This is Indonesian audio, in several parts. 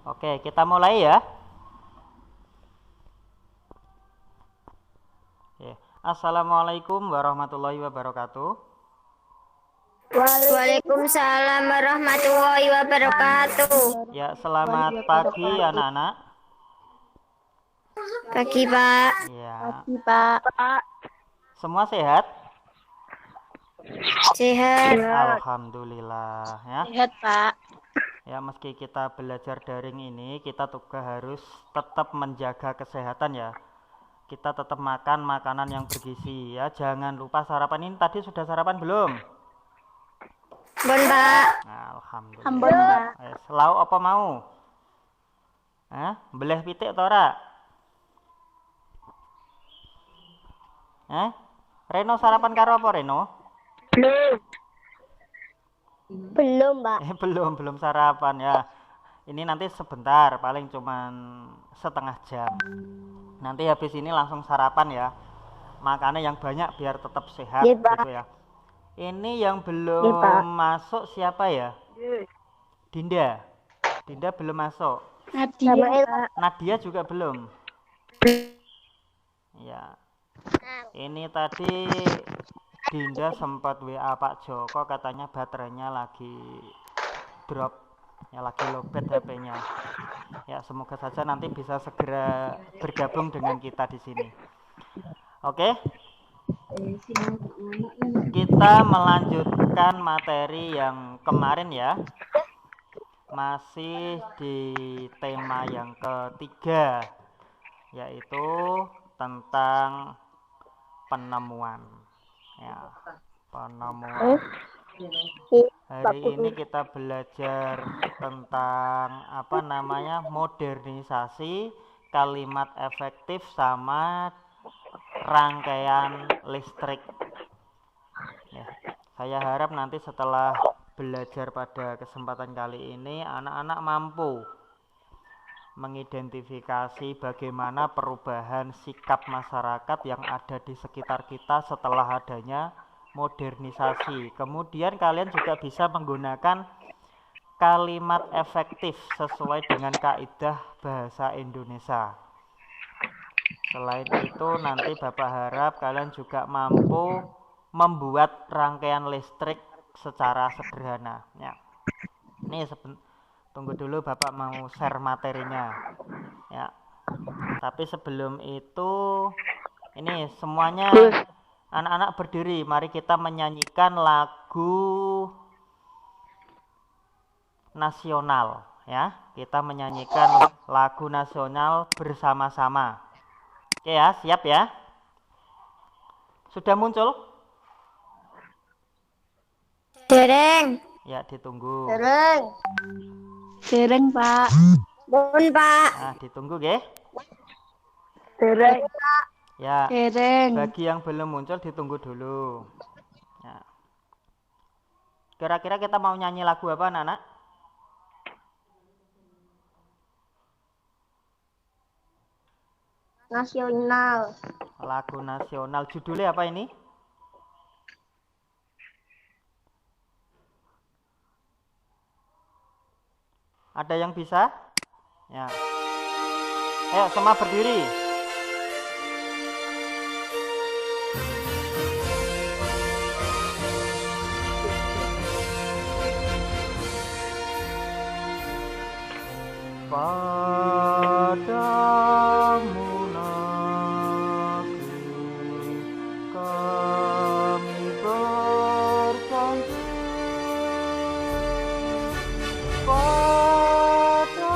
Oke, kita mulai ya. Assalamualaikum warahmatullahi wabarakatuh. Waalaikumsalam warahmatullahi wabarakatuh. Ya, selamat pagi anak-anak. Pagi, Pak. Ya, Pak. semua sehat? Sehat. Alhamdulillah ya. Sehat, Pak. Ya, meski kita belajar daring ini, kita juga harus tetap menjaga kesehatan ya. Kita tetap makan makanan yang bergizi ya. Jangan lupa sarapan. Ini tadi sudah sarapan belum? Bon, Pak. Alhamdulillah. Ampun, Pak. Lauk apa mau? Beleh pitik atau ora? Reno sarapan karo apa Reno? Belum, Pak. Belum sarapan ya. Ini nanti sebentar, paling cuman setengah jam. Nanti habis ini langsung sarapan ya. Makannya yang banyak biar tetap sehat Iya, Pak. gitu ya. Ini yang belum masuk siapa ya? Dinda. Dinda belum masuk. Nadia juga belum. Ya. Ini tadi Dinda sempat WA Pak Joko, katanya baterainya lagi drop, ya lagi lowbat HP-nya. Ya, semoga saja nanti bisa segera bergabung dengan kita di sini. Oke? Kita melanjutkan materi yang kemarin ya. Masih di tema yang ketiga, yaitu tentang penemuan. Ya, penemuan. Hari ini kita belajar tentang modernisasi kalimat efektif sama rangkaian listrik. Ya, saya harap nanti setelah belajar pada kesempatan kali ini anak-anak mampu mengidentifikasi bagaimana perubahan sikap masyarakat yang ada di sekitar kita setelah adanya modernisasi. Kemudian kalian juga bisa menggunakan kalimat efektif sesuai dengan kaidah bahasa Indonesia. Selain itu nanti Bapak harap kalian juga mampu membuat rangkaian listrik secara sederhana ya. Ini tunggu dulu, Bapak mau share materinya ya. Tapi sebelum itu, ini semuanya anak-anak berdiri, mari kita menyanyikan lagu nasional ya. Kita menyanyikan lagu nasional bersama-sama. Oke ya, siap ya? Sudah muncul? Dereng. Ya, ditunggu. Dereng, Pak. Bon, Pak. Nah, ditunggu nggih. Dereng. Ya, Dereng. bagi yang belum muncul ditunggu dulu. Ya. Kira-kira kita mau nyanyi lagu apa, anak-anak? Nasional. Lagu nasional. Judulnya apa ini? Ada yang bisa? Ya. Ayo semua berdiri. Padamu negeri kami berjanji, padamu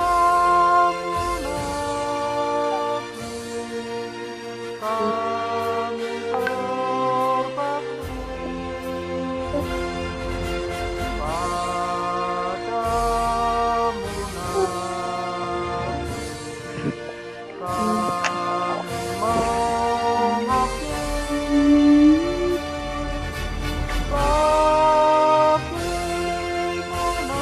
negeri kami berbakti, padamu kami mengabdi, bagaimana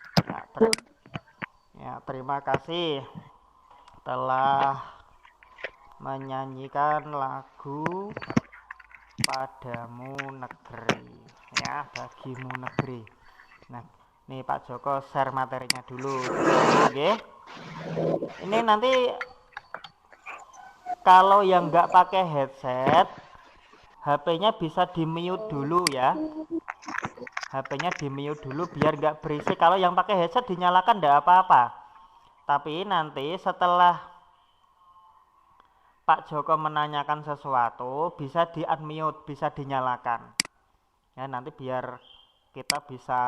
suarakan. Ya, terima kasih. telah menyanyikan lagu Padamu Negeri, ya, bagimu negeri. Nah, nih Pak Joko share materinya dulu, oke? Ini nanti kalau yang nggak pakai headset, HP-nya bisa di-mute dulu ya. HP-nya di-mute dulu biar nggak berisik. Kalau yang pakai headset dinyalakan nggak apa-apa. Tapi nanti setelah Pak Joko menanyakan sesuatu, bisa di-unmute, bisa dinyalakan. Ya, nanti biar kita bisa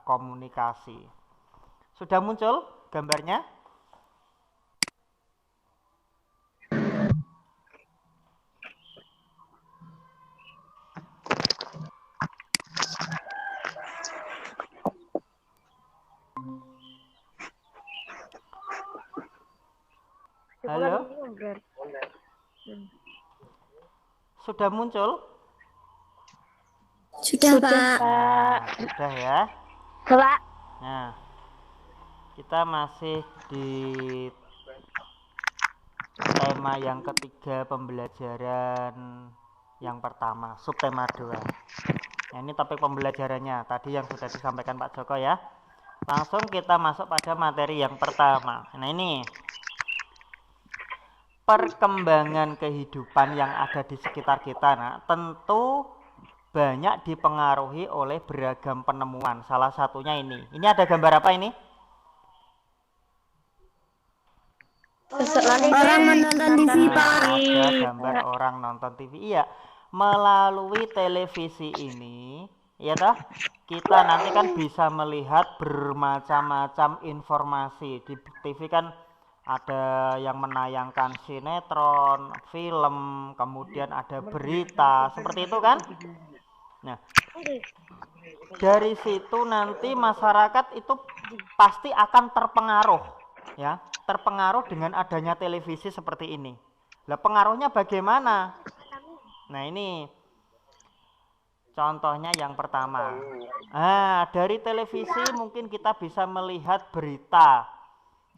komunikasi. Sudah muncul gambarnya? Halo? Sudah muncul? Sudah, Pak. Nah, sudah ya. Pak. Nah, kita masih di tema yang ketiga pembelajaran yang pertama, subtema 2. Nah, ini topik pembelajarannya tadi yang sudah disampaikan Pak Joko ya. Langsung kita masuk pada materi yang pertama. Nah, ini perkembangan kehidupan yang ada di sekitar kita. Nah, tentu banyak dipengaruhi oleh beragam penemuan. Salah satunya ini. Ini ada gambar apa ini? Orang menonton TV, Pak. Ada gambar orang nonton TV. Iya, melalui televisi ini, ya toh, kita nanti kan bisa melihat bermacam-macam informasi. Di TV kan ada yang menayangkan sinetron, film, kemudian ada berita, seperti itu kan? Nah, dari situ nanti masyarakat itu pasti akan terpengaruh, ya, terpengaruh dengan adanya televisi seperti ini. Lah, pengaruhnya bagaimana? Nah, ini contohnya yang pertama. Dari televisi mungkin kita bisa melihat berita.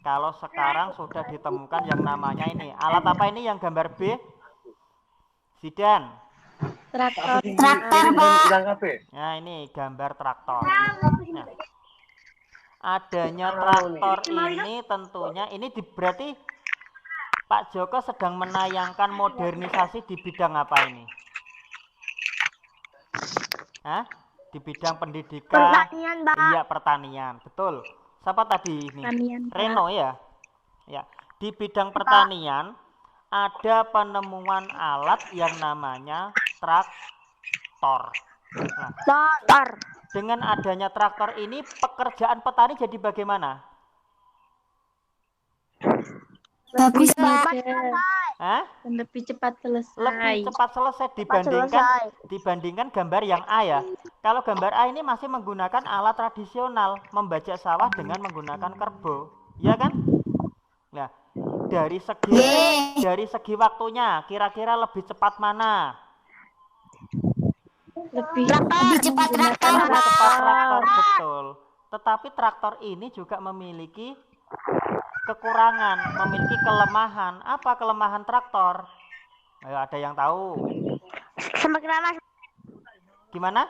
Kalau sekarang sudah ditemukan yang namanya ini. Alat apa ini yang gambar B? Zidan. Traktor, Pak. Nah, ini gambar traktor. Nah, adanya traktor ini tentunya ini berarti Pak Joko sedang menayangkan modernisasi di bidang apa ini? Hah? Di bidang pendidikan? Pertanian, Pak. Iya, pertanian. Betul. Siapa tadi ini? Reno ya? Ya. Di bidang pertanian ada penemuan alat yang namanya traktor. Nah, Traktor. dengan adanya traktor ini pekerjaan petani jadi bagaimana? Bagus, Pak. Hah? Lebih cepat selesai. Lebih cepat selesai dibandingkan gambar yang A ya. Kalau gambar A ini masih menggunakan alat tradisional, membajak sawah dengan menggunakan kerbo, ya kan? Nah, dari segi waktunya, kira-kira lebih cepat mana? Lebih cepat traktor, Lebih Pak. cepat traktor, betul. Tetapi traktor ini juga memiliki kekurangan, memiliki kelemahan. Apa kelemahan traktor? Ayo, ada yang tahu? Semakin lama Gimana?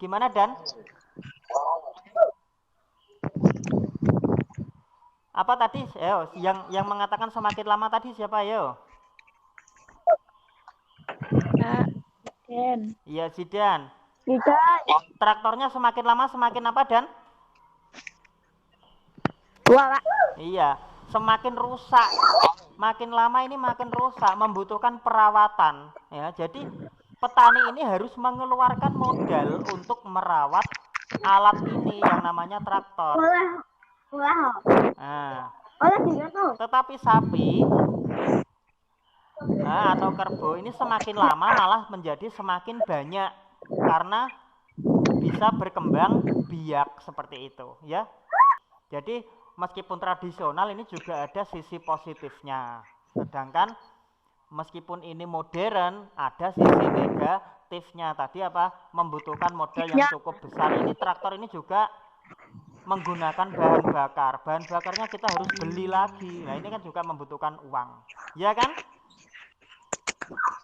Gimana, Dan? Apa tadi? Ayo, yang mengatakan semakin lama tadi siapa? Ayo. Dan Iya, Zidan. tidak. Traktornya semakin lama semakin apa, Dan? Tua, Pak. Iya, semakin rusak. Makin lama ini makin rusak, membutuhkan perawatan. Ya, jadi petani ini harus mengeluarkan modal untuk merawat alat ini yang namanya traktor. Wah. Nah, Juga tuh. tetapi sapi atau kerbau ini semakin lama malah menjadi semakin banyak karena bisa berkembang biak seperti itu, ya. Jadi meskipun tradisional ini juga ada sisi positifnya. Sedangkan meskipun ini modern ada sisi negatifnya. Tadi apa? Membutuhkan modal yang cukup besar. Ini traktor ini juga menggunakan bahan bakar. Bahan bakarnya kita harus beli lagi. Nah, ini kan juga membutuhkan uang. Ya kan?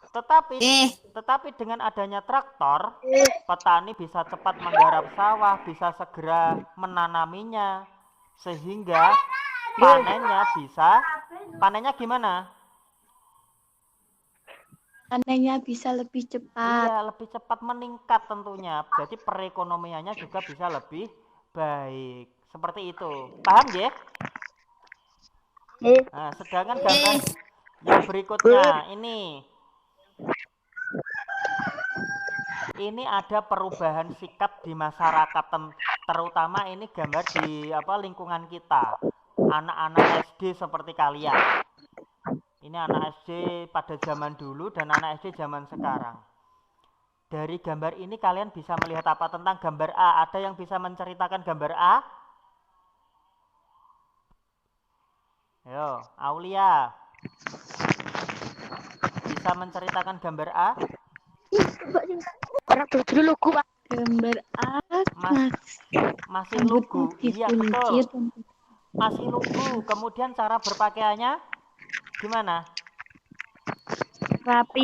Tetapi dengan adanya traktor, petani bisa cepat menggarap sawah, bisa segera menanaminya, sehingga panennya gimana? Panennya bisa lebih cepat. Iya, lebih cepat meningkat tentunya. Jadi perekonomiannya juga bisa lebih baik. Seperti itu. Paham ya? Nah, sedangkan gambar yang berikutnya ini ada perubahan sikap di masyarakat, terutama ini gambar di lingkungan kita. Anak-anak SD seperti kalian. Ini anak SD pada zaman dulu dan anak SD zaman sekarang. Dari gambar ini kalian bisa melihat apa tentang gambar A? Ada yang bisa menceritakan gambar A? Ayo, Aulia. Bisa menceritakan gambar A? Gambar A masih lugu. Iya, betul. Masih lugu. Kemudian cara berpakaiannya gimana? Rapi.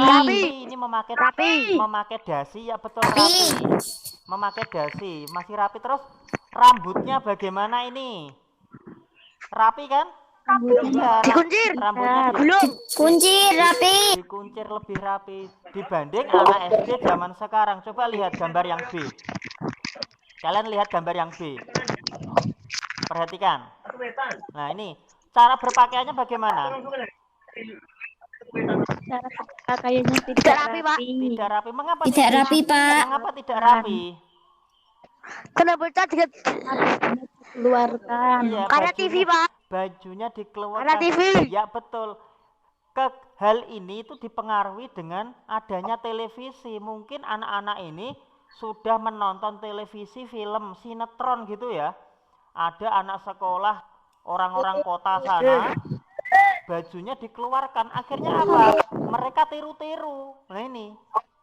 Ini memakai dasi, ya betul, rapi. Memakai dasi, masih rapi. Terus rambutnya bagaimana ini? Rapi kan? Iya, rambutnya Dikuncir rapi. dikuncir lebih rapi dibanding anak SD zaman sekarang. Coba lihat gambar yang B. Kalian lihat gambar yang B. Perhatikan. Nah, ini cara berpakaiannya bagaimana? Cara pakaiannya tidak rapi, Pak. Tidak rapi. Mengapa Tidak rapi, Pak. Mengapa tidak rapi? Kenapa tidak Keluarkan. Iya, karena TV, Pak? Bajunya dikeluarkan. Karena TV. Ya, betul. Hal ini itu dipengaruhi dengan adanya televisi. Mungkin anak-anak ini sudah menonton televisi, film, sinetron gitu ya. Ada anak sekolah orang-orang kota sana, bajunya dikeluarkan. Akhirnya apa? Mereka tiru-tiru. Nah, ini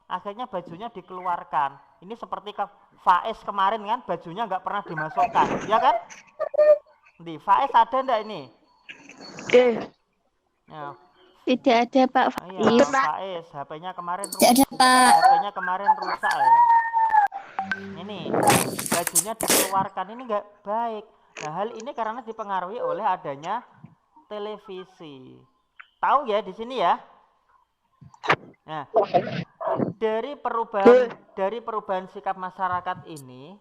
akhirnya bajunya dikeluarkan. Ini seperti Faiz kemarin kan, bajunya nggak pernah dimasukkan, ya kan? Di Faiz ada ndak ini? Ya. Tidak ada, Pak Iya, Faiz. Faiz, HP-nya kemarin rusak. Tidak ada, Pak. HP-nya kemarin rusak ya. Ini bajunya dikeluarkan, ini nggak baik. Nah, hal ini karena dipengaruhi oleh adanya televisi. Tahu ya di sini ya? Nah, dari perubahan sikap masyarakat ini,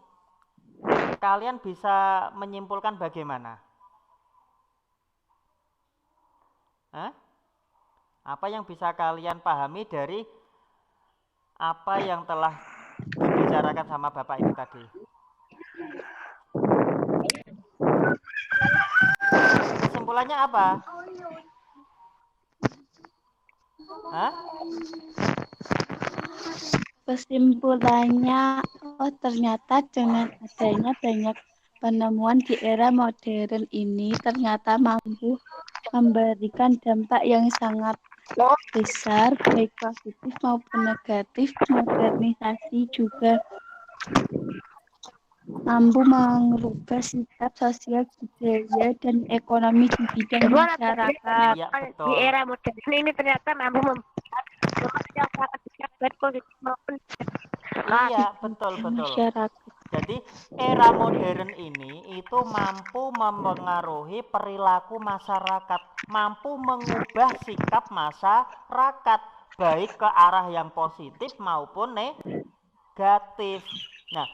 kalian bisa menyimpulkan bagaimana? Hah? Apa yang bisa kalian pahami dari apa yang telah dibicarakan sama Bapak ini tadi? Kesimpulannya apa? Hah? Kesimpulannya, ternyata dengan adanya banyak penemuan di era modern ini ternyata mampu memberikan dampak yang sangat besar, baik positif maupun negatif. Modernisasi juga mampu mengubah sikap sosial, budaya, dan ekonomi di bidang masyarakat. Ya, betul. Di era modern ini ternyata mampu membuat masyarakat positif maupun iya, betul. masyarakat. Jadi era modern ini itu mampu mempengaruhi perilaku masyarakat, mampu mengubah sikap masyarakat baik ke arah yang positif maupun negatif. Nah,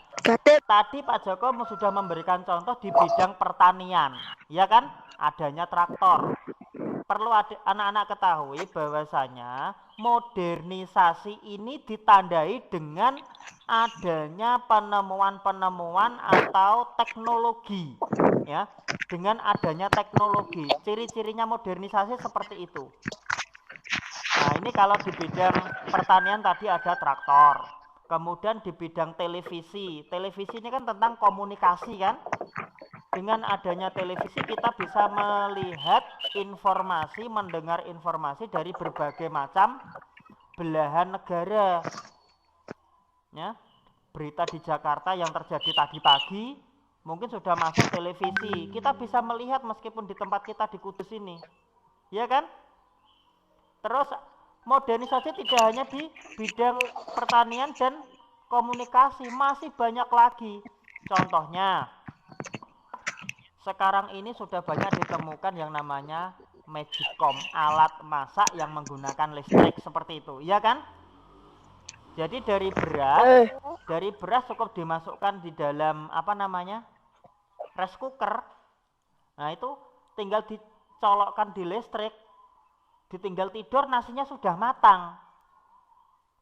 tadi Pak Joko sudah memberikan contoh di bidang pertanian, ya kan? Adanya traktor. Perlu anak-anak ketahui bahwasanya modernisasi ini ditandai dengan adanya penemuan-penemuan atau teknologi, ya. Dengan adanya teknologi, ciri-cirinya modernisasi seperti itu. Nah, ini kalau di bidang pertanian tadi ada traktor. Kemudian di bidang televisi ini kan tentang komunikasi kan. Dengan adanya televisi kita bisa melihat informasi, mendengar informasi dari berbagai macam belahan negara. Ya, berita di Jakarta yang terjadi tadi pagi mungkin sudah masuk televisi. Kita bisa melihat meskipun di tempat kita di Kudus ini. Ya kan? Terus modernisasi tidak hanya di bidang pertanian dan komunikasi, masih banyak lagi. Contohnya, sekarang ini sudah banyak ditemukan yang namanya Magicom, alat masak yang menggunakan listrik seperti itu, iya kan? Jadi dari beras cukup dimasukkan di dalam apa namanya? Rice cooker. Nah, itu tinggal dicolokkan di listrik, ditinggal tidur nasinya sudah matang.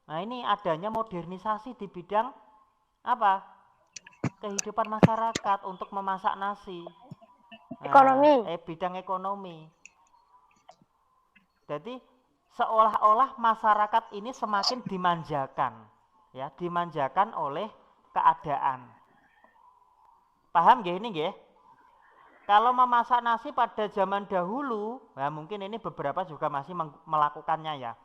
Nah, ini adanya modernisasi di bidang apa? Kehidupan masyarakat untuk memasak nasi. Nah, bidang ekonomi. Jadi seolah-olah masyarakat ini semakin dimanjakan, ya, dimanjakan oleh keadaan. Paham nggih ini nggih? Kalau memasak nasi pada zaman dahulu, nah mungkin ini beberapa juga masih melakukannya ya.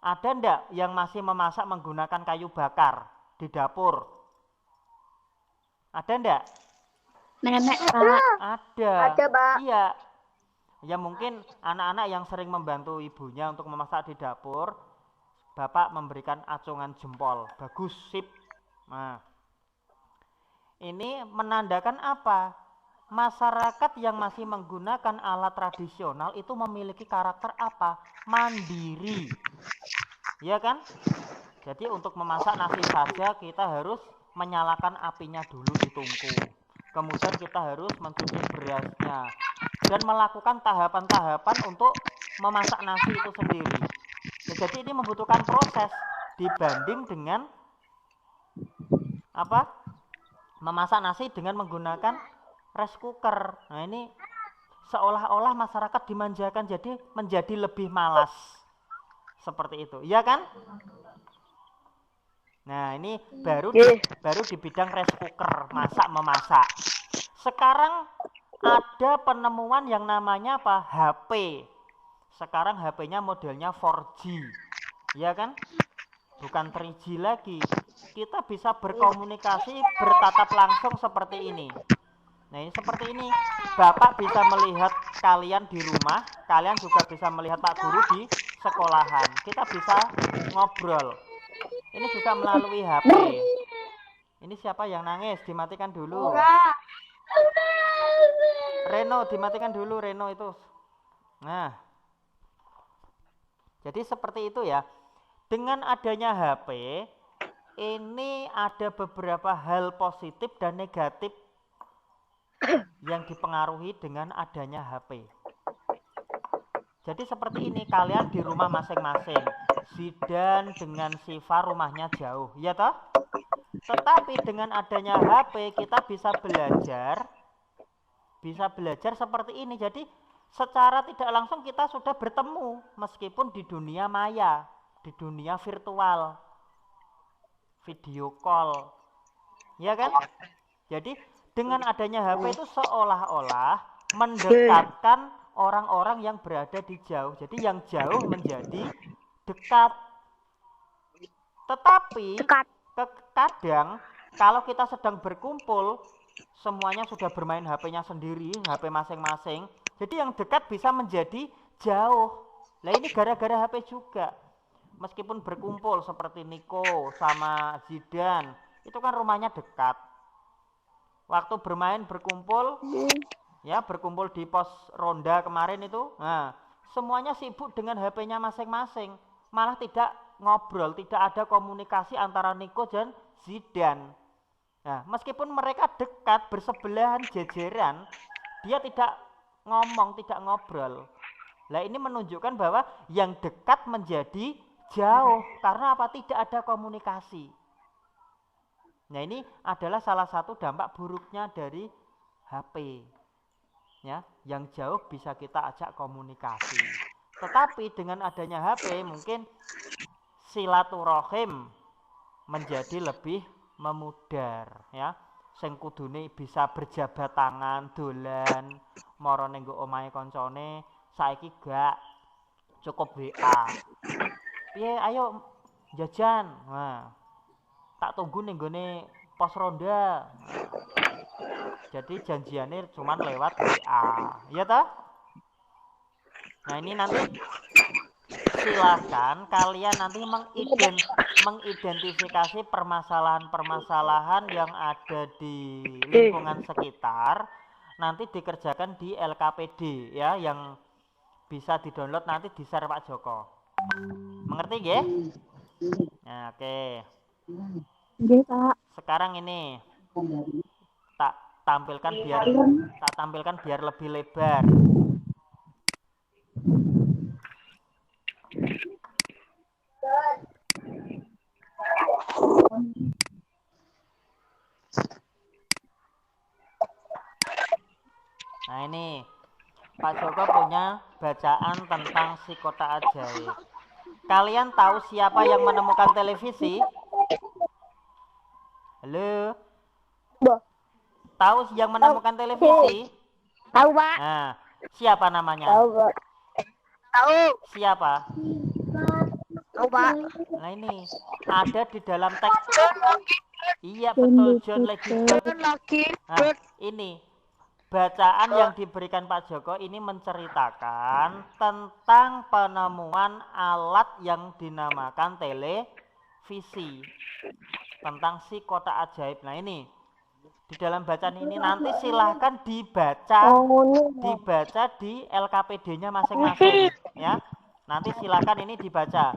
Ada ndak yang masih memasak menggunakan kayu bakar di dapur? Ada ndak? Nenek, Pak. Ada. Ada, Pak. Iya. Ya mungkin anak-anak yang sering membantu ibunya untuk memasak di dapur, bapak memberikan acungan jempol. Bagus, sip. Nah, ini menandakan apa? Masyarakat yang masih menggunakan alat tradisional itu memiliki karakter apa? Mandiri. Ya kan? Jadi untuk memasak nasi saja kita harus menyalakan apinya dulu di tungku. Kemudian kita harus mencuci berasnya dan melakukan tahapan-tahapan untuk memasak nasi itu sendiri. Ya, jadi ini membutuhkan proses dibanding dengan apa? Memasak nasi dengan menggunakan rice cooker. Nah, ini seolah-olah masyarakat dimanjakan jadi menjadi lebih malas. Seperti itu. Iya kan? Nah, ini baru di bidang rice cooker, memasak. Sekarang ada penemuan yang namanya apa? HP. Sekarang HP-nya modelnya 4G. Ya kan? Bukan 3G lagi. Kita bisa berkomunikasi bertatap langsung seperti ini. Nah, ini seperti ini. Bapak bisa melihat kalian di rumah, kalian juga bisa melihat Pak Guru di sekolahan. Kita bisa ngobrol. Ini juga melalui HP. Ini siapa yang nangis? Dimatikan dulu. Reno, dimatikan dulu Reno itu. Nah, jadi seperti itu ya. Dengan adanya HP, ini ada beberapa hal positif dan negatif yang dipengaruhi dengan adanya HP. Jadi seperti ini, kalian di rumah masing-masing. Zidan dengan Siva rumahnya jauh, ya toh? Tetapi dengan adanya HP kita bisa belajar seperti ini. Jadi secara tidak langsung kita sudah bertemu meskipun di dunia maya, di dunia virtual, video call, ya kan? Jadi dengan adanya HP itu seolah-olah mendekatkan orang-orang yang berada di jauh. Jadi yang jauh menjadi dekat. Tetapi kadang kalau kita sedang berkumpul, semuanya sudah bermain HP-nya sendiri, HP masing-masing. Jadi yang dekat bisa menjadi jauh. Nah, ini gara-gara HP juga. Meskipun berkumpul seperti Niko sama Zidan, itu kan rumahnya dekat. Waktu bermain berkumpul, ya berkumpul di pos ronda kemarin itu, nah semuanya sibuk dengan HP-nya masing-masing. Malah tidak ngobrol, tidak ada komunikasi antara Niko dan Zidan. Nah, meskipun mereka dekat, bersebelahan, jejeran, dia tidak ngomong, tidak ngobrol. Nah, ini menunjukkan bahwa yang dekat menjadi jauh. Karena apa? Tidak ada komunikasi. Nah, ini adalah salah satu dampak buruknya dari HP. Ya, yang jauh bisa kita ajak komunikasi. Tetapi dengan adanya HP mungkin silaturahim menjadi lebih memudar, ya. Sing kudune bisa berjabat tangan, dolan, mara ning nggo omahe koncone, saiki gak cukup WA. Piye ayo jajan. Nah, tak tunggu ning gone pos ronda. Jadi janjiannya cuman lewat WA, ya toh? Nah ini nanti silakan kalian nanti mengidentifikasi permasalahan-permasalahan yang ada di lingkungan sekitar, nanti dikerjakan di LKPD ya, yang bisa di-download nanti di share Pak Joko. Mengerti nggih? Nah, oke. Nggih, Pak. Sekarang ini tak tampilkan biar lebih lebar. Nah ini Pak Joko punya bacaan tentang si kotak ajaib. Kalian tahu siapa yang menemukan televisi? Halo? Tahu yang menemukan televisi? Tahu, Pak. Nah, siapa namanya? Tahu, Pak. Tahu. Siapa? Tahu, Pak. Nah ini ada di dalam teks. Iya betul, John Legend. Nah ini bacaan yang diberikan Pak Joko ini menceritakan tentang penemuan alat yang dinamakan televisi, tentang si kotak ajaib. Nah ini di dalam bacaan ini nanti silahkan dibaca di LKPD-nya masing-masing ya. Nanti silahkan ini dibaca.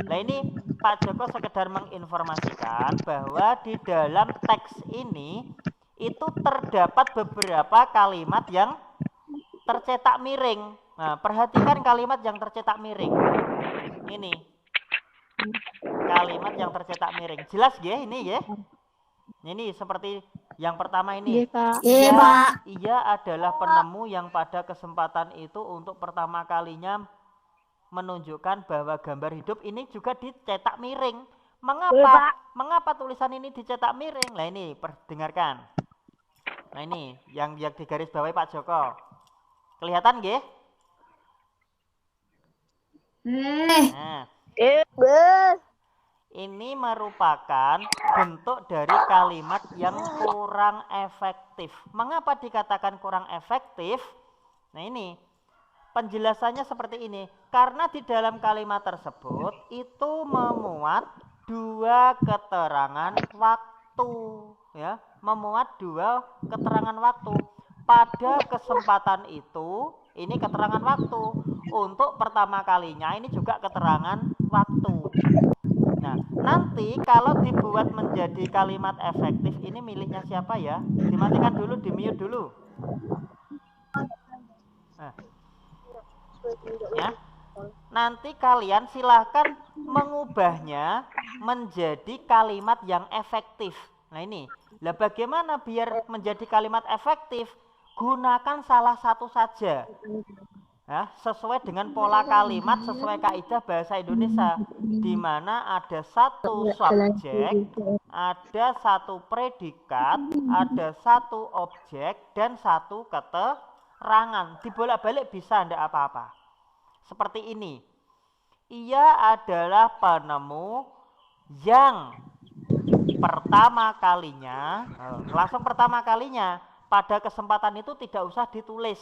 Nah ini Pak Joko sekedar menginformasikan bahwa di dalam teks ini itu terdapat beberapa kalimat yang tercetak miring. Nah, perhatikan kalimat yang tercetak miring. Ini kalimat yang tercetak miring. Jelas ya ini ya? Ini seperti yang pertama ini. Nggih, Pak. Ia adalah penemu yang pada kesempatan itu untuk pertama kalinya menunjukkan bahwa gambar hidup ini juga dicetak miring. Mengapa tulisan ini dicetak miring? Nah ini perdengarkan. Nah ini yang digaris bawahi Pak Joko. Kelihatan nggih? Nah, ini merupakan bentuk dari kalimat yang kurang efektif. Mengapa dikatakan kurang efektif? Nah ini penjelasannya seperti ini. Karena di dalam kalimat tersebut itu memuat dua keterangan waktu, ya, memuat dua keterangan waktu. Pada kesempatan itu, ini keterangan waktu. Untuk pertama kalinya ini juga keterangan waktu. Nah, nanti kalau dibuat menjadi kalimat efektif, ini miliknya siapa ya? Dimatikan dulu, di-mute dulu. Nah, ya. Nanti kalian silahkan mengubahnya menjadi kalimat yang efektif. Nah ini, lah bagaimana biar menjadi kalimat efektif? Gunakan salah satu saja. Ya, sesuai dengan pola kalimat, sesuai kaidah bahasa Indonesia, di mana ada satu subjek, ada satu predikat, ada satu objek, dan satu keterangan. Dibolak-balik bisa, tidak apa-apa. Seperti ini. Ia adalah penemu yang pertama kalinya, langsung pertama kalinya, pada kesempatan itu tidak usah ditulis.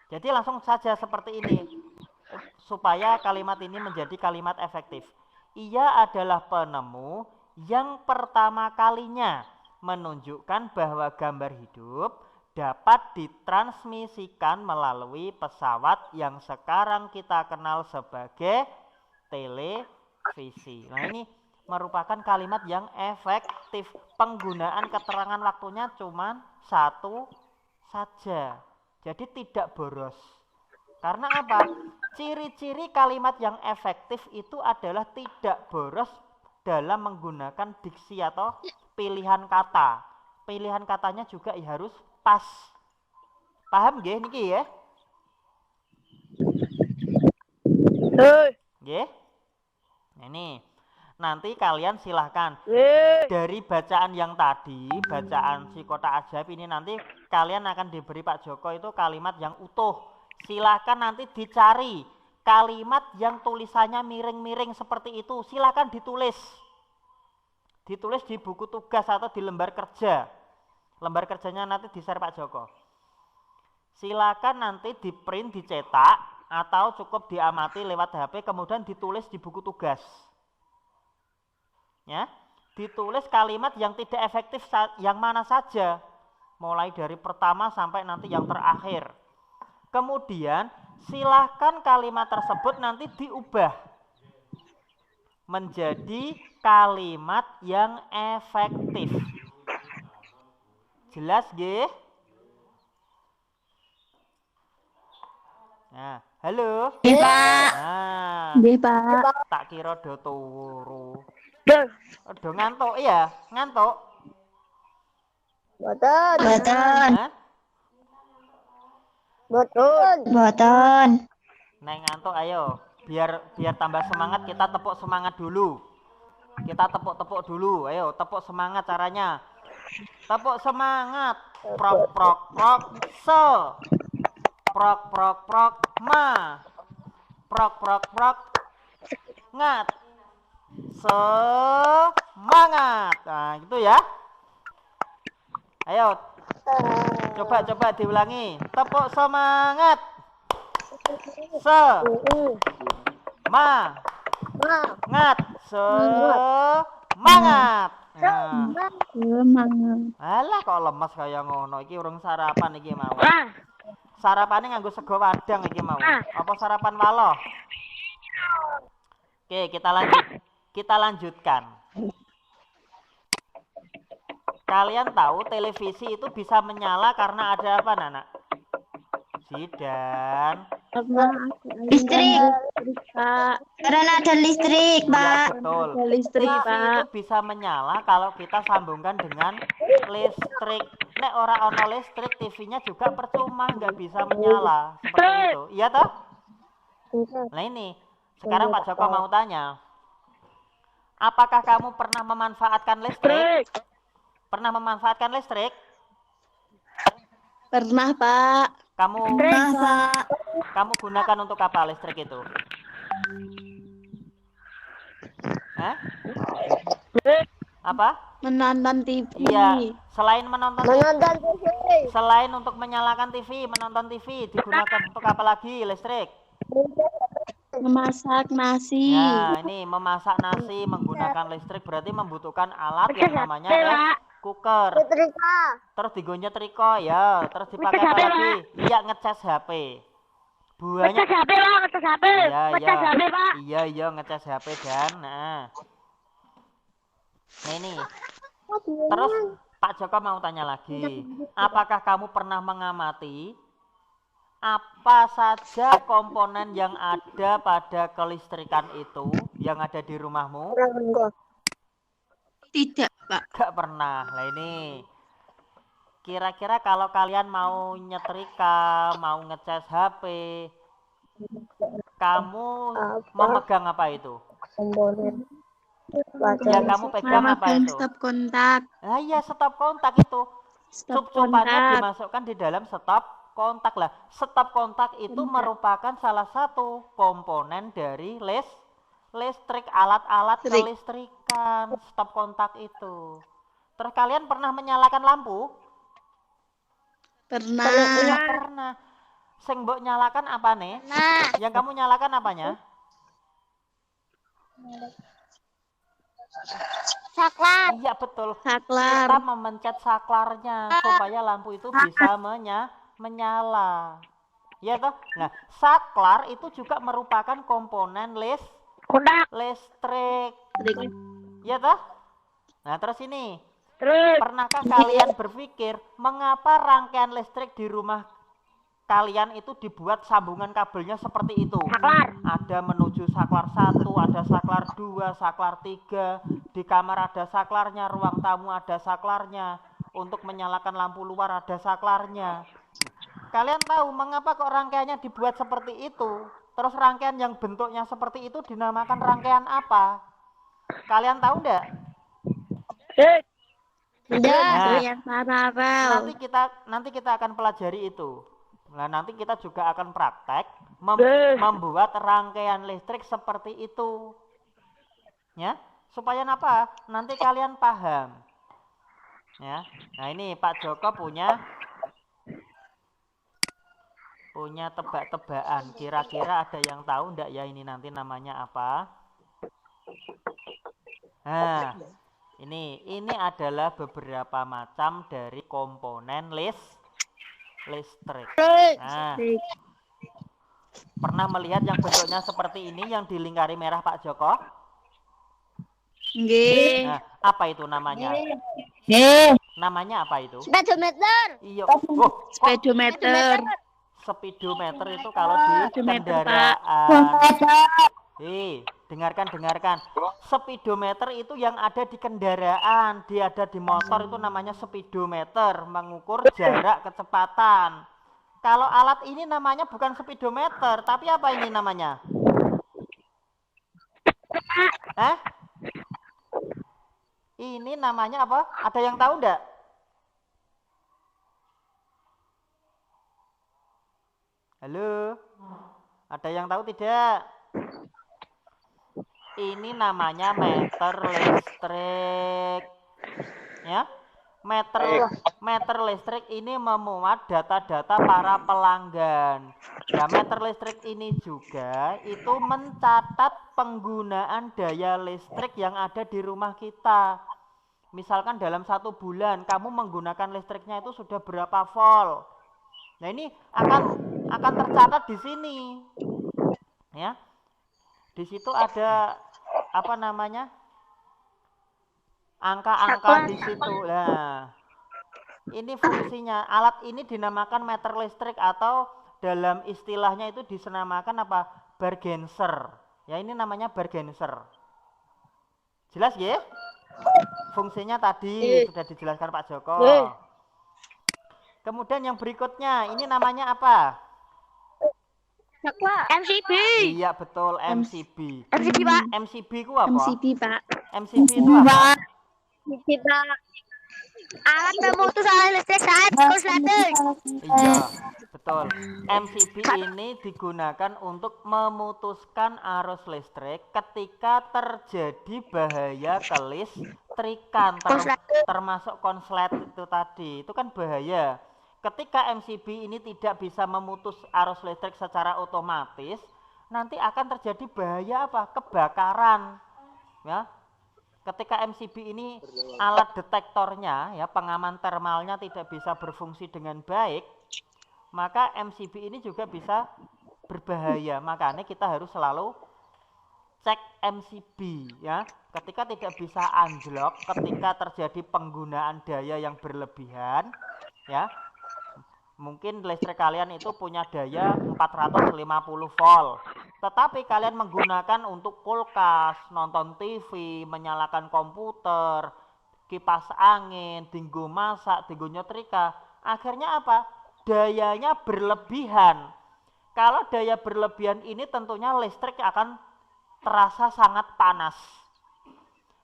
Jadi langsung saja seperti ini, supaya kalimat ini menjadi kalimat efektif. Ia adalah penemu yang pertama kalinya menunjukkan bahwa gambar hidup dapat ditransmisikan melalui pesawat yang sekarang kita kenal sebagai televisi. Nah ini merupakan kalimat yang efektif. Penggunaan keterangan waktunya cuma satu saja. Jadi tidak boros. Karena apa? Ciri-ciri kalimat yang efektif itu adalah tidak boros dalam menggunakan diksi atau pilihan kata. Pilihan katanya juga harus pas. Paham nggih niki ya? Nggih? Ini nanti kalian silahkan dari bacaan yang tadi, bacaan si kotak ajaib ini, nanti kalian akan diberi Pak Joko itu kalimat yang utuh. Silahkan nanti dicari kalimat yang tulisannya miring-miring seperti itu, silahkan ditulis. Ditulis di buku tugas atau di lembar kerja. Lembar kerjanya nanti di-share Pak Joko. Silakan nanti di-print, dicetak, atau cukup diamati lewat HP, kemudian ditulis di buku tugas. Ya, ditulis kalimat yang tidak efektif yang mana saja, mulai dari pertama sampai nanti yang terakhir. Kemudian silahkan kalimat tersebut nanti diubah menjadi kalimat yang efektif. Jelas nggih? Nah, halo. Iya, Pak. Nah, Nggih, Pak. tak kira do turu. Dul. Do ngantuk ya? Ngantuk? Boten. Boten. Hah? Boten. Boten. Neng ngantuk ayo. Biar tambah semangat, kita tepuk semangat dulu. Kita tepuk-tepuk dulu. Ayo, tepuk semangat caranya. Tepuk semangat. Prok prok prok se. Prok prok prok ma. Prok prok prok ngat. Semangat. Nah, gitu ya. Ayo. Coba diulangi. Tepuk semangat. Semangat. Semangat. Nah. Semangat. Alah kok lemes kaya ngono. Iki urung sarapan iki mau. Ah. Sarapane nganggo sego wadang iki mau. Apa sarapan waloh? Oke, kita lanjutkan. Kalian tahu televisi itu bisa menyala karena ada apa, Nana? Sidan. Karena Listrik. Pak. Karena ada listrik, Iya, Pak. betul. Ada listrik, TV Pak. itu bisa menyala kalau kita sambungkan dengan listrik. Nek ora ono listrik, TV-nya juga percuma, nggak bisa menyala. Seperti itu. Iya toh? Nah ini, sekarang Pak Joko mau tanya. Apakah kamu pernah memanfaatkan listrik? Pernah memanfaatkan listrik? Pernah, Pak. Kamu Nah, Pak. kamu gunakan untuk apa listrik itu? Hah? Apa? Menonton TV. Iya, selain menonton Menonton TV. selain untuk menyalakan TV, menonton TV, digunakan untuk apa lagi listrik? Memasak nasi. Ya, ini memasak nasi menggunakan listrik berarti membutuhkan alat yang namanya rice cooker. Setrika. Terus digo nyetrika ya, terus dipakai apa lagi? Iya, ngecas HP. Buahnya Ngecas HP, Pak. Ngecas HP. iya, Ngecas HP, Pak. iya, ngecas HP dan nah ini. Terus Pak Joko mau tanya lagi, apakah kamu pernah mengamati apa saja komponen yang ada pada kelistrikan itu yang ada di rumahmu? Tidak, Pak. Gak pernah. Lah ini kira-kira kalau kalian mau nyetrika, mau ngecas HP, kamu memegang apa itu? Komponen. Yang kamu pegang apa Memegang itu? stop kontak. Ah iya, stop kontak itu. Stop Cup-cupannya kontak. dimasukkan di dalam stop kontak lah. Stop kontak itu merupakan salah satu komponen dari listrik, alat-alat kelistrikan. Stop kontak itu. Terus kalian pernah menyalakan lampu? Pernah. Pernah. Sing mbok nyalakan apa nih? Yang kamu nyalakan apanya? Saklar. Iya betul. Saklar. Kita memencet saklarnya supaya lampu itu bisa menyala. Ya toh? Nah, saklar itu juga merupakan komponen Kontak. listrik. Ya toh? Nah, terus ini, Terus. pernahkah kalian berpikir mengapa rangkaian listrik di rumah kalian itu dibuat sambungan kabelnya seperti itu? Saklar. Ada menuju saklar 1, ada saklar 2, saklar 3, di kamar ada saklarnya, ruang tamu ada saklarnya, untuk menyalakan lampu luar ada saklarnya. Kalian tahu mengapa kok rangkaiannya dibuat seperti itu? Terus rangkaian yang bentuknya seperti itu dinamakan rangkaian apa? Kalian tahu enggak? Nah, Yang paralel. nanti kita akan pelajari itu. Nah, nanti kita juga akan praktek membuat rangkaian listrik seperti itu. Ya, Supaya apa? Nanti kalian paham. Ya. Nah, ini Pak Joko punya tebak-tebakan. Kira-kira ada yang tahu enggak ya ini nanti namanya apa? Nah, ini adalah beberapa macam dari komponen listrik. Nah, pernah melihat yang bentuknya seperti ini yang dilingkari merah Pak Joko? Nggih. Nah, apa itu namanya? Namanya apa itu? Speedometer. Iya. Oh, Speedometer. speedometer itu kalau di Speedometer, kendaraan. Dengarkan. Speedometer itu yang ada di kendaraan, dia ada di motor itu namanya speedometer, mengukur jarak kecepatan. Kalau alat ini namanya bukan speedometer, tapi apa ini namanya? Ini namanya apa? Ada yang tahu enggak? Halo? Ada yang tahu tidak? Ini namanya meter listrik. Ya. Meter listrik ini memuat data-data para pelanggan. Nah, meter listrik ini juga itu mencatat penggunaan daya listrik yang ada di rumah kita. Misalkan dalam 1 bulan kamu menggunakan listriknya itu sudah berapa volt. Nah, ini akan tercatat di sini. Ya. Di situ ada apa namanya? Angka-angka di situ. Nah, ini fungsinya. Alat ini dinamakan meter listrik atau dalam istilahnya itu dinamakan apa? Bargenser. Ya, ini namanya bargenser. Jelas ya? Fungsinya tadi sudah dijelaskan Pak Joko. Kemudian yang berikutnya, ini namanya apa? MCB. Iya betul, MCB. MCB, Pak. MCB itu apa? MCB, Pak. MCB itu apa? Kita alat pemutus arus listrik saat konsleting. Iya, betul. MCB ini digunakan untuk memutuskan arus listrik ketika terjadi bahaya kelistrikan, termasuk konslet itu tadi. Itu kan bahaya. Ketika MCB ini tidak bisa memutus arus listrik secara otomatis, nanti akan terjadi bahaya apa? Kebakaran. Ya. Ketika MCB ini alat detektornya, ya pengaman termalnya tidak bisa berfungsi dengan baik, maka MCB ini juga bisa berbahaya. Makanya kita harus selalu cek MCB, ya. Ketika tidak bisa anjlok, ketika terjadi penggunaan daya yang berlebihan, ya. Mungkin listrik kalian itu punya daya 450 volt. Tetapi kalian menggunakan untuk kulkas, nonton TV, menyalakan komputer, kipas angin, dinggo masak, dinggo nyetrika. Akhirnya apa? Dayanya berlebihan. Kalau daya berlebihan ini tentunya listrik akan terasa sangat panas.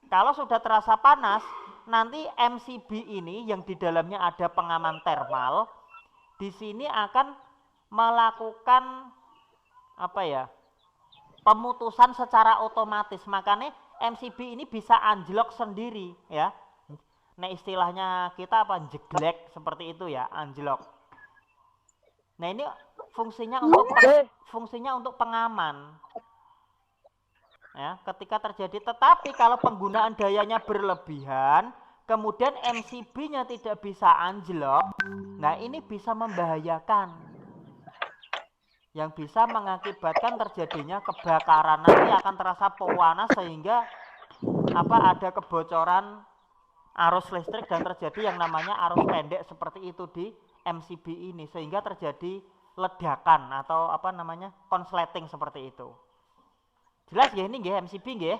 Kalau sudah terasa panas, nanti MCB ini yang di dalamnya ada pengaman termal, di sini akan melakukan apa ya? Pemutusan secara otomatis. Makanya MCB ini bisa anjlok sendiri, ya. Nah, istilahnya kita apa? Jeglek seperti itu ya, anjlok. Nah, ini fungsinya untuk pengaman. Ya, ketika terjadi, tetapi kalau penggunaan dayanya berlebihan, kemudian MCB-nya tidak bisa anjlok, nah ini bisa membahayakan. Yang bisa mengakibatkan terjadinya kebakaran, nanti akan terasa panas sehingga ada kebocoran arus listrik dan terjadi yang namanya arus pendek seperti itu di MCB ini, sehingga terjadi ledakan atau konsleting seperti itu. Jelas ya ini nggih MCB nggih?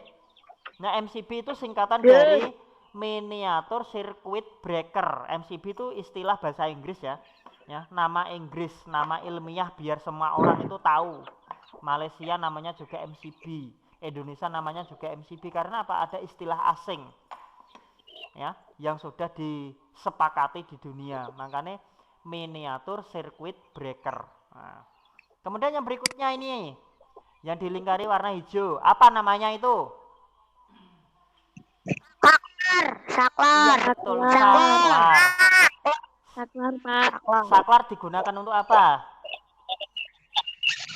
Nah, MCB itu singkatan dari miniatur circuit breaker. MCB itu istilah bahasa Inggris ya. Ya, nama Inggris, nama ilmiah biar semua orang itu tahu. Malaysia namanya juga MCB, Indonesia namanya juga MCB karena apa? Ada istilah asing. Ya, yang sudah disepakati di dunia. Makanya miniatur circuit breaker. Nah, kemudian yang berikutnya ini yang dilingkari warna hijau. Apa namanya itu? Saklar. Iya, betul. Saklar. Saklar. Saklar, Pak. Saklar digunakan untuk apa?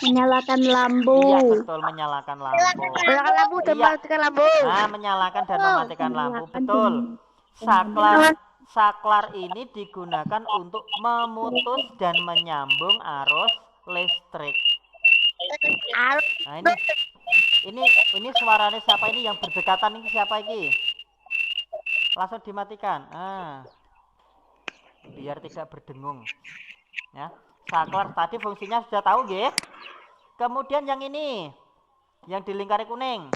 Menyalakan lampu. Iya, betul, menyalakan lampu. Menyalakan lampu dan Iya. mematikan lampu. Nah, menyalakan dan mematikan lampu, Menyalakan betul. dan Saklar ini digunakan untuk memutus dan menyambung arus listrik. Nah, ini suaranya siapa ini yang berdekatan ini siapa ini? Langsung dimatikan. Biar tidak berdengung. Ya. Saklar tadi fungsinya sudah tahu, nggih? Kemudian yang ini, yang di lingkaran kuning.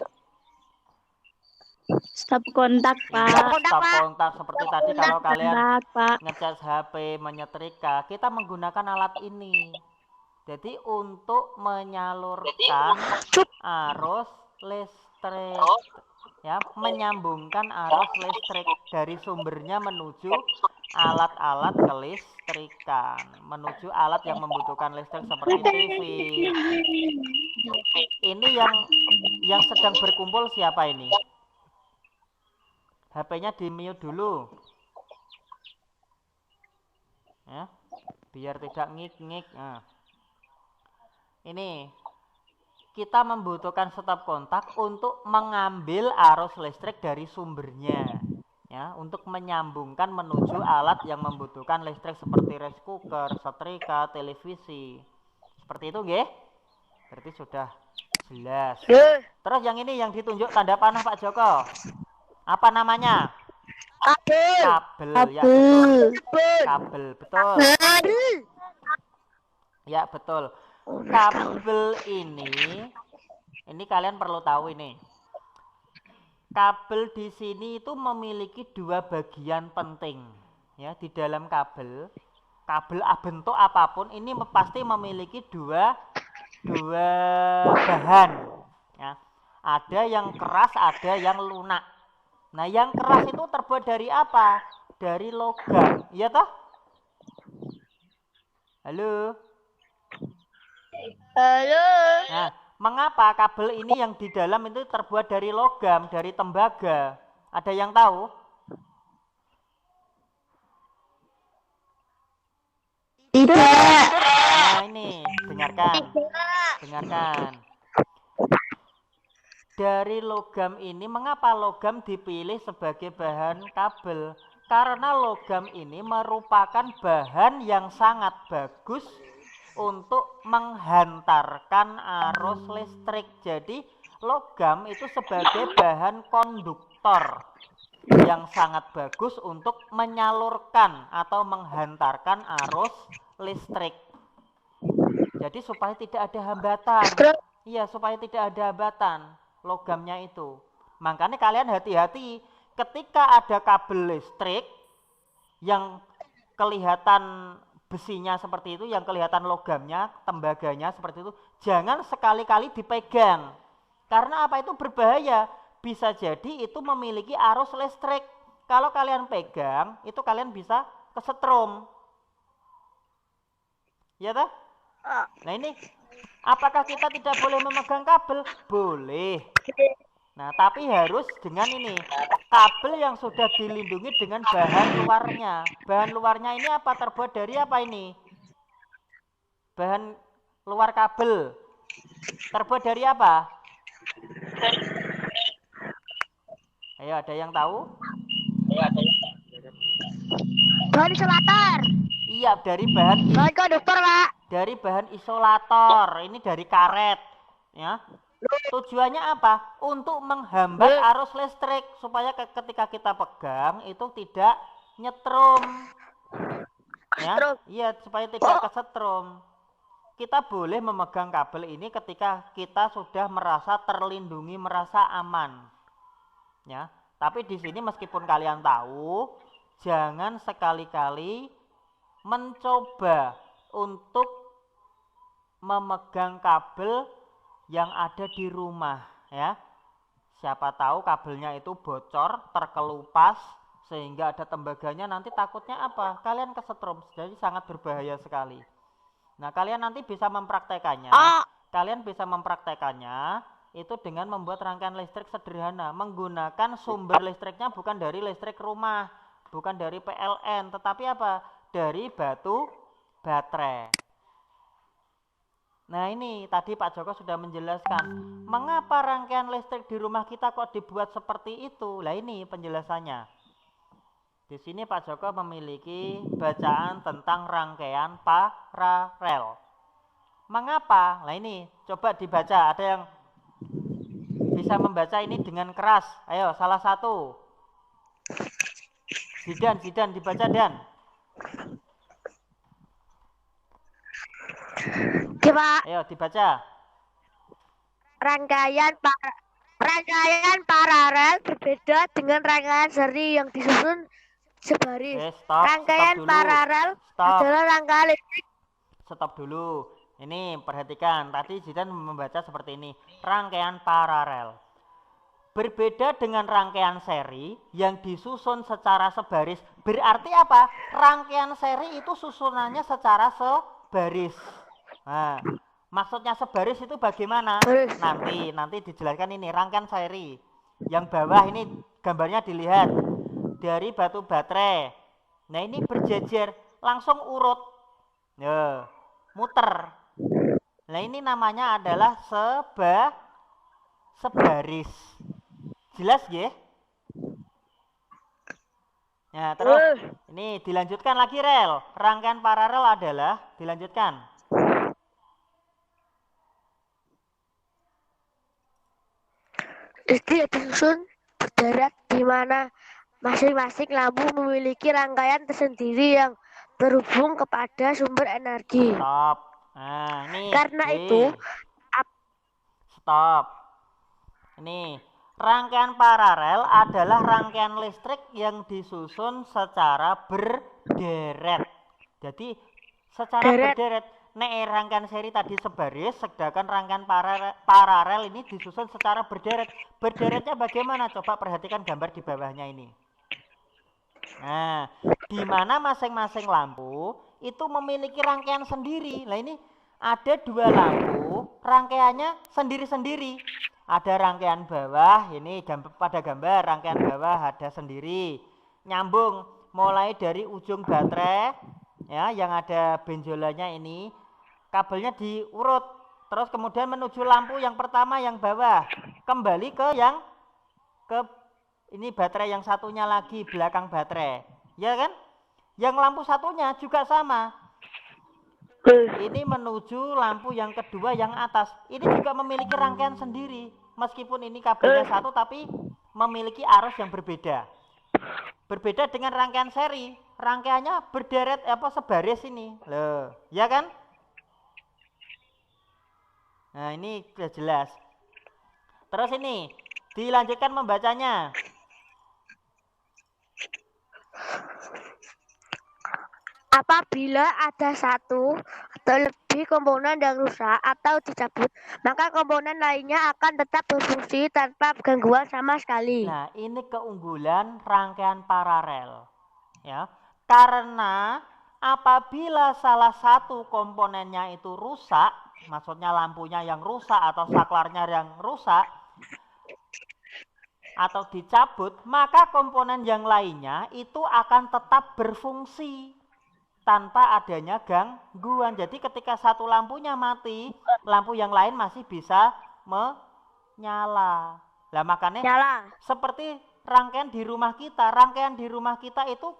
stop kontak, Iya, Pak. stop kontak seperti tadi kalau kalian Kontak, Pak. ngecas HP, menyetrika, kita menggunakan alat ini. Jadi untuk menyalurkan arus listrik, ya, menyambungkan arus listrik dari sumbernya menuju alat-alat kelistrikan, menuju alat yang membutuhkan listrik seperti TV. Ini yang sedang berkumpul siapa ini? HP-nya di mute dulu. Ya, biar tidak ngik-ngik. Nah. Ini kita membutuhkan stop kontak untuk mengambil arus listrik dari sumbernya. Ya, untuk menyambungkan menuju alat yang membutuhkan listrik seperti rice cooker, setrika, televisi. Seperti itu, nggih? Berarti sudah jelas. Terus yang ini yang ditunjuk tanda panah Pak Joko. Apa namanya? Kabel. Kabel, ya betul. Kabel, betul. Ya, betul. Kabel ini kalian perlu tahu ini. Kabel di sini itu memiliki dua bagian penting. Ya, di dalam kabel bentuk apapun ini pasti memiliki dua bahan. Ya. Ada yang keras, ada yang lunak. Nah, yang keras itu terbuat dari apa? Dari logam, iya toh? Halo? Halo. Nah, mengapa kabel ini yang di dalam itu terbuat dari logam, dari tembaga? Ada yang tahu? Tidak. Nah, ini, dengarkan. Dari logam ini, mengapa logam dipilih sebagai bahan kabel? Karena logam ini merupakan bahan yang sangat bagus untuk menghantarkan arus listrik. Jadi, logam itu sebagai bahan konduktor yang sangat bagus untuk menyalurkan atau menghantarkan arus listrik. Jadi, supaya tidak ada hambatan. Iya, supaya tidak ada hambatan logamnya itu. Makanya kalian hati-hati ketika ada kabel listrik yang kelihatan besinya seperti itu, yang kelihatan logamnya, tembaganya seperti itu, jangan sekali-kali dipegang. Karena apa? Itu berbahaya. Bisa jadi itu memiliki arus listrik. Kalau kalian pegang, itu kalian bisa kesetrum. Ya toh? Nah, ini apakah kita tidak boleh memegang kabel? Boleh. Nah, tapi harus dengan ini, kabel yang sudah dilindungi dengan bahan luarnya. Bahan luarnya ini apa? Terbuat dari apa ini? Bahan luar kabel. Terbuat dari apa? Ayo, ada yang tahu? Bahan isolator. Iya, dari bahan Konduktor, Pak. dari bahan isolator. Ini dari karet, ya. Tujuannya apa? Untuk menghambat arus listrik supaya ketika kita pegang itu tidak nyetrum. Ya, iya, supaya tidak kesetrum. Kita boleh memegang kabel ini ketika kita sudah merasa terlindungi, merasa aman. Ya, tapi di sini meskipun kalian tahu, jangan sekali-kali mencoba untuk memegang kabel yang ada di rumah, ya. Siapa tahu kabelnya itu bocor, terkelupas, sehingga ada tembaganya, nanti takutnya apa? Kalian kesetrum, jadi sangat berbahaya sekali. Nah, kalian nanti bisa mempraktekannya. Kalian bisa mempraktekannya itu dengan membuat rangkaian listrik sederhana, menggunakan sumber listriknya bukan dari listrik rumah, bukan dari PLN, tetapi apa? Dari batu baterai. Nah ini tadi Pak Joko sudah menjelaskan, mengapa rangkaian listrik di rumah kita kok dibuat seperti itu? Lah ini penjelasannya. Di sini Pak Joko memiliki bacaan tentang rangkaian paralel. Mengapa? Nah ini coba dibaca, ada yang bisa membaca ini dengan keras. Ayo, salah satu. Zidan dibaca Dan. Coba Ayo dibaca. rangkaian paralel berbeda dengan rangkaian seri yang disusun sebaris. Stop Rangkaian dulu. paralel adalah rangkaian listrik. Stop dulu. Ini perhatikan, tadi Zidan membaca seperti ini. Rangkaian paralel. Berbeda dengan rangkaian seri yang disusun secara sebaris. Berarti apa? Rangkaian seri itu susunannya secara sebaris. Nah, maksudnya sebaris itu bagaimana? Nanti dijelaskan ini rangkaian seri. Yang bawah ini gambarnya dilihat dari batu baterai. Nah ini berjejer langsung urut, ya, muter. Nah ini namanya adalah sebaris. Jelas ya? Nah terus ini dilanjutkan lagi rel. Rangkaian paralel adalah dilanjutkan. Listrik disusun berderet di mana masing-masing lampu memiliki rangkaian tersendiri yang terhubung kepada sumber energi. Stop. Nah, ini. Karena itu, stop. Ini rangkaian paralel adalah rangkaian listrik yang disusun secara berderet. Jadi secara berderet. Nek rangkaian seri tadi sebaris, sedangkan rangkaian paralel ini disusun secara berderet. Berderetnya bagaimana? Coba perhatikan gambar di bawahnya ini. Nah, di mana masing-masing lampu itu memiliki rangkaian sendiri. Nah ini ada dua lampu, rangkaiannya sendiri-sendiri. Ada rangkaian bawah, ini pada gambar rangkaian bawah ada sendiri. Nyambung mulai dari ujung baterai, ya, yang ada benjolannya ini, kabelnya diurut, terus kemudian menuju lampu yang pertama yang bawah, kembali ke yang ini baterai yang satunya lagi belakang baterai, ya kan? Yang lampu satunya juga sama. Ini menuju lampu yang kedua yang atas. Ini juga memiliki rangkaian sendiri. Meskipun ini kabelnya satu tapi memiliki arus yang berbeda. Berbeda dengan rangkaian seri. Rangkaiannya berderet sebaris ini. Loh, ya kan? Nah, ini sudah jelas. Terus ini dilanjutkan membacanya. apabila ada satu atau lebih komponen yang rusak atau dicabut, maka komponen lainnya akan tetap berfungsi tanpa gangguan sama sekali. Nah, ini keunggulan rangkaian paralel. Ya. Karena apabila salah satu komponennya itu rusak, maksudnya lampunya yang rusak atau saklarnya yang rusak atau dicabut, maka komponen yang lainnya itu akan tetap berfungsi tanpa adanya gangguan. Jadi ketika satu lampunya mati, lampu yang lain masih bisa menyala. Lah makanya seperti rangkaian di rumah kita itu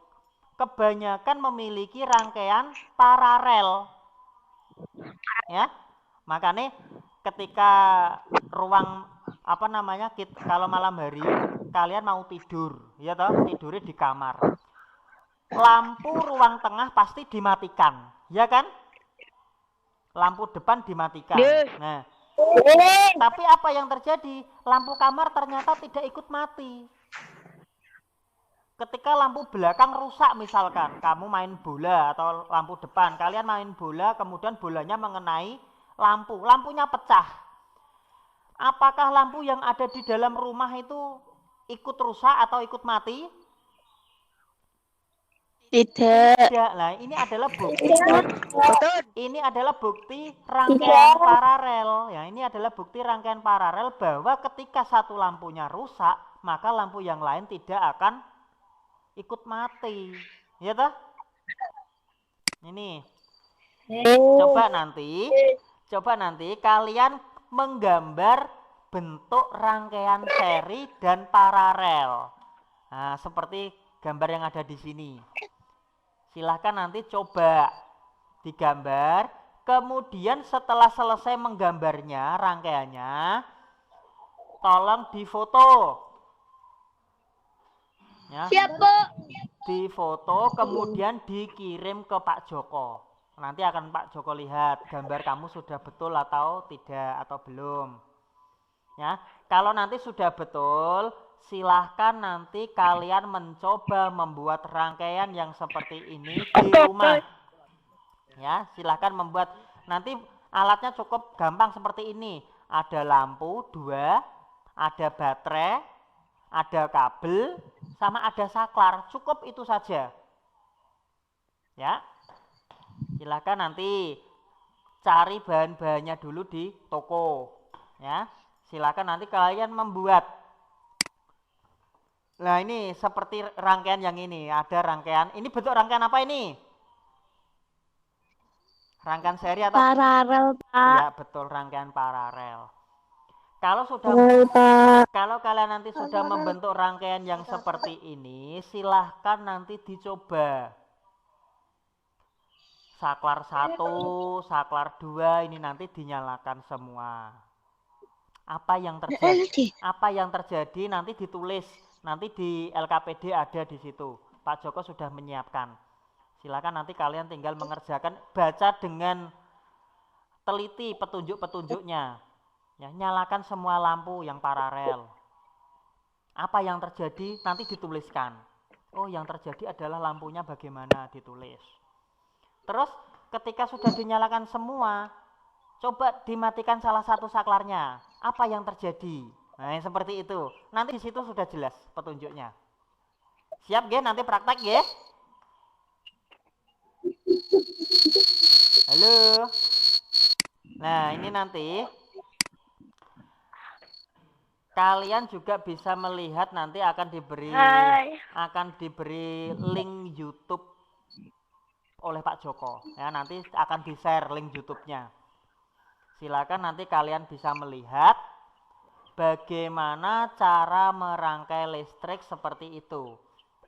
kebanyakan memiliki rangkaian paralel. Ya. Makanya ketika ruang kalau malam hari kalian mau tidur, ya toh, tidurnya di kamar. Lampu ruang tengah pasti dimatikan, ya kan? Lampu depan dimatikan. Nah, tapi apa yang terjadi? Lampu kamar ternyata tidak ikut mati. Ketika lampu belakang rusak misalkan, kamu main bola atau lampu depan, kalian main bola, kemudian bolanya mengenai lampunya pecah. Apakah lampu yang ada di dalam rumah itu ikut rusak atau ikut mati? Tidak. Tidak. Nah, ini adalah bukti. Betul. Ini adalah bukti rangkaian paralel. Ya, ini adalah bukti rangkaian paralel bahwa ketika satu lampunya rusak, maka lampu yang lain tidak akan ikut mati. Ya toh? Ini. Coba nanti kalian menggambar bentuk rangkaian seri dan paralel. Nah, seperti gambar yang ada di sini. Silahkan nanti coba digambar. Kemudian setelah selesai menggambarnya, rangkaiannya, tolong difoto. Ya. Siap, Bu. Difoto, kemudian dikirim ke Pak Joko. Nanti akan Pak Joko lihat gambar kamu sudah betul atau tidak, atau belum. Ya, kalau nanti sudah betul, silahkan nanti kalian mencoba membuat rangkaian yang seperti ini di rumah. Ya, silahkan membuat. Nanti alatnya cukup gampang seperti ini. Ada lampu 2, ada baterai, ada kabel, sama ada saklar. Cukup itu saja. Ya, silahkan nanti cari bahan-bahannya dulu di toko. Ya, silakan nanti kalian membuat. Nah, ini seperti rangkaian yang ini. Ada rangkaian. Ini bentuk rangkaian apa ini? Rangkaian seri atau? Paralel, Pak. Ya, betul, rangkaian paralel. Kalau kalian nanti sudah membentuk rangkaian yang seperti ini, silahkan nanti dicoba. Saklar 1, saklar 2 ini nanti dinyalakan semua. Apa yang terjadi nanti ditulis. Nanti di LKPD ada di situ. Pak Joko sudah menyiapkan. Silakan nanti kalian tinggal mengerjakan, baca dengan teliti petunjuk-petunjuknya. Ya, nyalakan semua lampu yang paralel. Apa yang terjadi nanti dituliskan. Oh, yang terjadi adalah lampunya bagaimana, ditulis. Terus ketika sudah dinyalakan semua, coba dimatikan salah satu saklarnya. Apa yang terjadi? Nah, seperti itu. Nanti di situ sudah jelas petunjuknya. Siap, nggih? Nanti praktek, nggih? Halo. Nah, ini nanti kalian juga bisa melihat, nanti akan diberi link YouTube oleh Pak Joko. Ya, nanti akan di-share link YouTube-nya. Silakan nanti kalian bisa melihat bagaimana cara merangkai listrik seperti itu.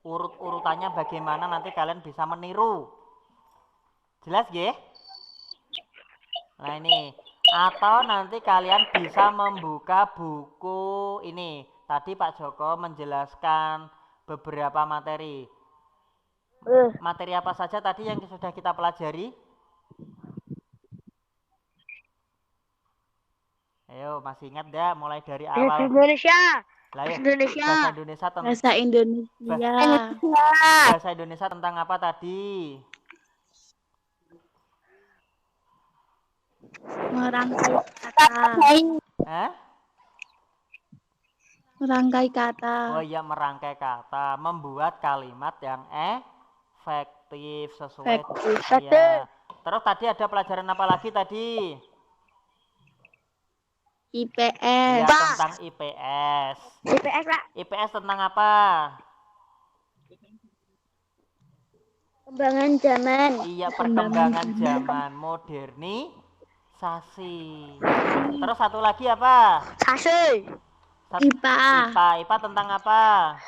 Urut-urutannya bagaimana, nanti kalian bisa meniru. Jelas, nggih? Nah, ini. Atau nanti kalian bisa membuka buku ini. Tadi Pak Joko menjelaskan beberapa materi. Materi apa saja tadi yang sudah kita pelajari? Ayo, masih ingat enggak mulai dari awal? Bahasa Indonesia. Bahasa Indonesia. Bahasa Indonesia tentang apa tadi? Merangkai kata. Merangkai kata. Oh iya, merangkai kata, membuat kalimat yang efektif sesuai. Ya. Terus tadi ada pelajaran apa lagi tadi? IPS. Ya, tentang IPS. IPS, Pak. IPS tentang apa? Perkembangan zaman. Iya, perkembangan zaman, modernisasi. Terus satu lagi apa? Sasi. IPA. IPA tentang apa?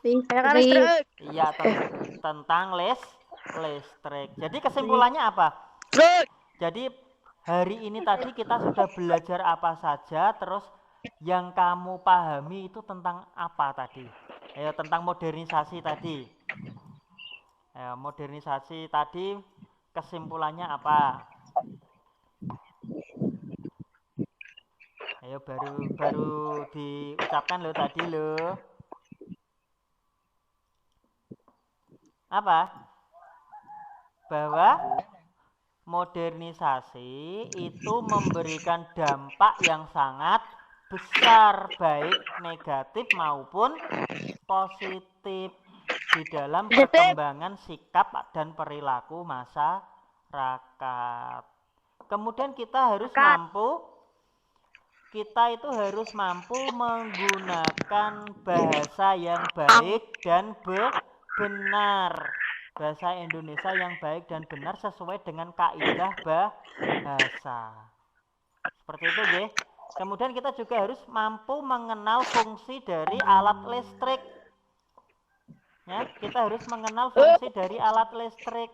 Listrik. Iya, tentang listrik. Jadi kesimpulannya apa? Jadi hari ini tadi kita sudah belajar apa saja, terus yang kamu pahami itu tentang apa tadi? Ya, tentang modernisasi tadi. Ya, modernisasi tadi kesimpulannya apa? Ayo, baru diucapkan lo tadi lo. Apa? Bahwa modernisasi itu memberikan dampak yang sangat besar, baik negatif maupun positif. di dalam perkembangan sikap dan perilaku masyarakat. Kemudian kita itu harus mampu menggunakan bahasa yang baik dan benar. Bahasa Indonesia yang baik dan benar sesuai dengan kaidah bahasa. Seperti itu, nggih. Kemudian kita juga harus mampu mengenal fungsi dari alat listrik. Ya, kita harus mengenal fungsi dari alat listrik.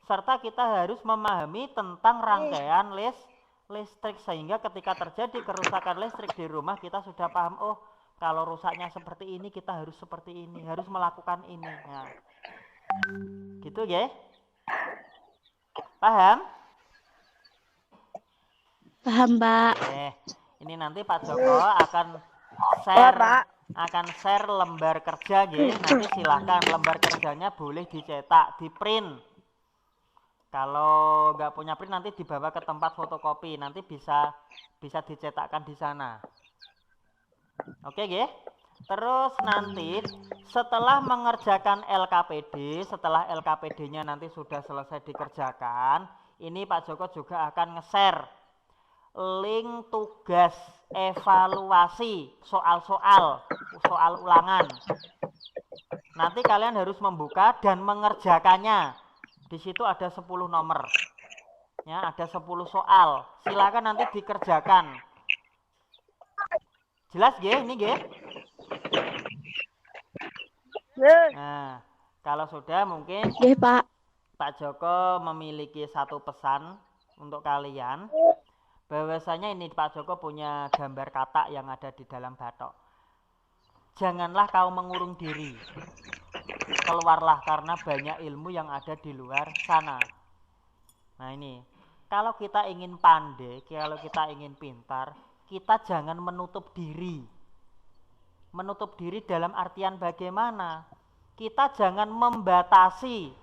Serta kita harus memahami tentang rangkaian listrik sehingga ketika terjadi kerusakan listrik di rumah kita sudah paham, oh, kalau rusaknya seperti ini kita harus seperti ini, harus melakukan ini. Nah, gitu ya. Paham? Paham, Pak. Ini nanti Pak Joko akan share lembar kerja ya. Nanti silahkan lembar kerjanya boleh dicetak, di print. Kalau nggak punya print nanti dibawa ke tempat fotokopi, nanti bisa dicetakkan di sana. Oke, nggih. Terus nanti setelah mengerjakan LKPD, setelah LKPD-nya nanti sudah selesai dikerjakan, ini Pak Joko juga akan nge-share link tugas evaluasi soal ulangan. Nanti kalian harus membuka dan mengerjakannya. Di situ ada 10 nomor. Ya, ada 10 soal. Silakan nanti dikerjakan. Jelas nggih ini nggih? Nah, kalau sudah mungkin Nggih, Pak. Pak Joko memiliki satu pesan untuk kalian. Bahwasanya ini Pak Joko punya gambar katak yang ada di dalam batok. Janganlah kau mengurung diri. Keluarlah karena banyak ilmu yang ada di luar sana. Nah ini, kalau kita ingin pandai, kalau kita ingin pintar, kita jangan menutup diri. Menutup diri dalam artian bagaimana? Kita jangan membatasi.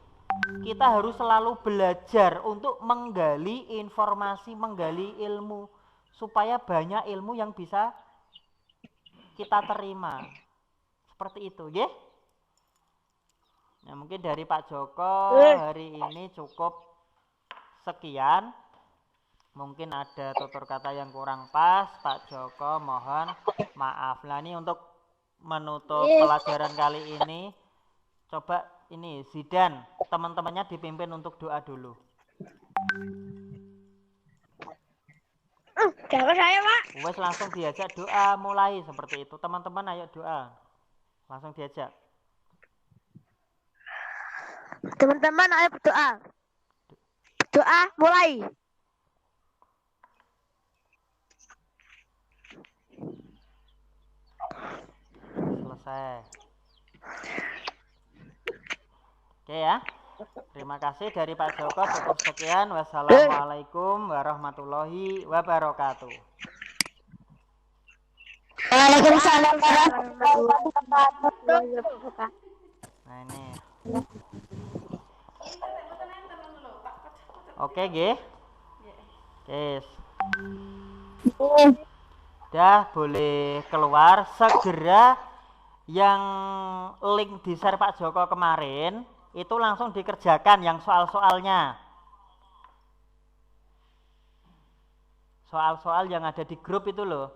Kita harus selalu belajar untuk menggali informasi, menggali ilmu, supaya banyak ilmu yang bisa kita terima. Seperti itu, ya? Nah, mungkin dari Pak Joko hari ini cukup sekian. Mungkin ada tutur kata yang kurang pas, Pak Joko mohon maaf. Nah, ini untuk menutup pelajaran kali ini, coba ini Zidan, teman-temannya dipimpin untuk doa dulu. Jangan saya, Pak. Wes langsung diajak doa, mulai seperti itu. Teman-teman ayo doa. Langsung diajak. Teman-teman ayo berdoa. Doa mulai. Selesai. Oke ya. Terima kasih dari Pak Joko, cukup sekian. Wassalamualaikum warahmatullahi wabarakatuh. Waalaikumsalam warahmatullahi wabarakatuh. Nah ini. Oke, nggih. Yes. Dah boleh keluar segera. Yang link di share Pak Joko kemarin itu langsung dikerjakan yang soal-soalnya. Soal-soal yang ada di grup itu loh.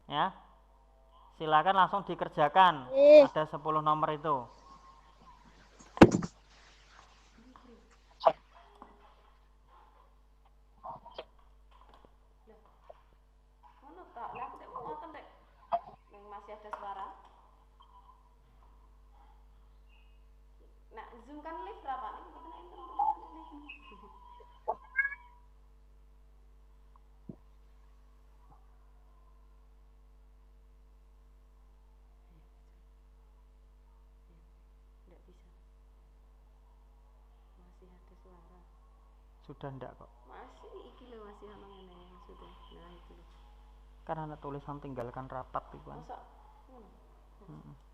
Ya. Silakan langsung dikerjakan. Ada 10 nomor itu. Masih ada suara. Nah, Zoom kan live berapa? Tidak bisa. Masih ada suara. Sudah enggak kok. Masih iki lho masih ana ngene sudah. Nah itu. Kan ada tulisan tinggalkan rapat itu kan. Masa?